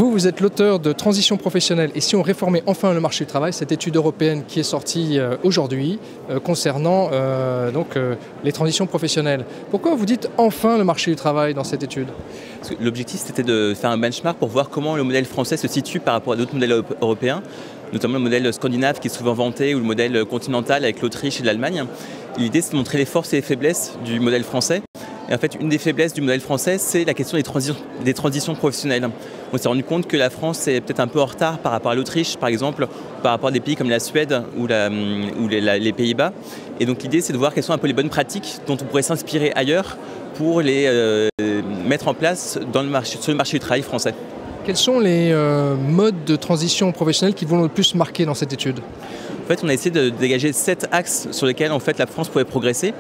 Vous êtes l'auteur de Transition professionnelle et si on réformait enfin le marché du travail, cette étude européenne qui est sortie aujourd'hui concernant les transitions professionnelles. Pourquoi vous dites enfin le marché du travail dans cette étude? L'objectif, c'était de faire un benchmark pour voir comment le modèle français se situe par rapport à d'autres modèles européens, notamment le modèle scandinave qui est souvent vanté ou le modèle continental avec l'Autriche et l'Allemagne. L'idée, c'est de montrer les forces et les faiblesses du modèle français. Et en fait, une des faiblesses du modèle français, c'est la question des transitions professionnelles. On s'est rendu compte que la France est peut-être un peu en retard par rapport à l'Autriche, par exemple, par rapport à des pays comme la Suède ou les Pays-Bas. Et donc l'idée, c'est de voir quelles sont un peu les bonnes pratiques dont on pourrait s'inspirer ailleurs pour les mettre en place sur le marché du travail français. Quels sont les modes de transition professionnelle qui vont le plus marquer dans cette étude? En fait, on a essayé de dégager 7 axes sur lesquels en fait, la France pourrait progresser.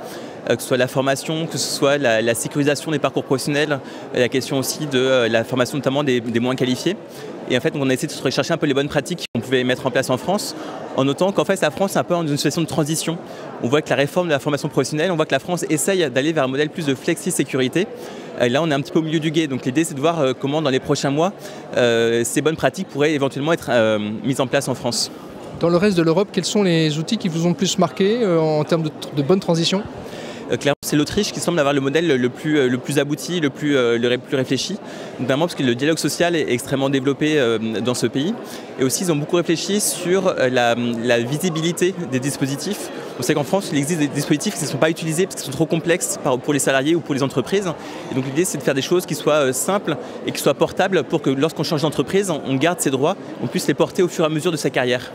Que ce soit la formation, que ce soit la sécurisation des parcours professionnels, la question aussi de la formation notamment des moins qualifiés. Et en fait, on a essayé de rechercher un peu les bonnes pratiques qu'on pouvait mettre en place en France, en notant qu'en fait, la France est un peu dans une situation de transition. On voit que la réforme de la formation professionnelle, on voit que la France essaye d'aller vers un modèle plus de flexi-sécurité. Là, on est un petit peu au milieu du gué. Donc l'idée, c'est de voir comment, dans les prochains mois, ces bonnes pratiques pourraient éventuellement être mises en place en France. Dans le reste de l'Europe, quels sont les outils qui vous ont le plus marqué en termes de bonne transition? Clairement, c'est l'Autriche qui semble avoir le modèle le plus abouti, le plus réfléchi, notamment parce que le dialogue social est extrêmement développé dans ce pays. Et aussi, ils ont beaucoup réfléchi sur la visibilité des dispositifs. On sait qu'en France, il existe des dispositifs qui ne sont pas utilisés parce qu'ils sont trop complexes pour les salariés ou pour les entreprises. Et donc l'idée, c'est de faire des choses qui soient simples et qui soient portables pour que lorsqu'on change d'entreprise, on garde ses droits, on puisse les porter au fur et à mesure de sa carrière.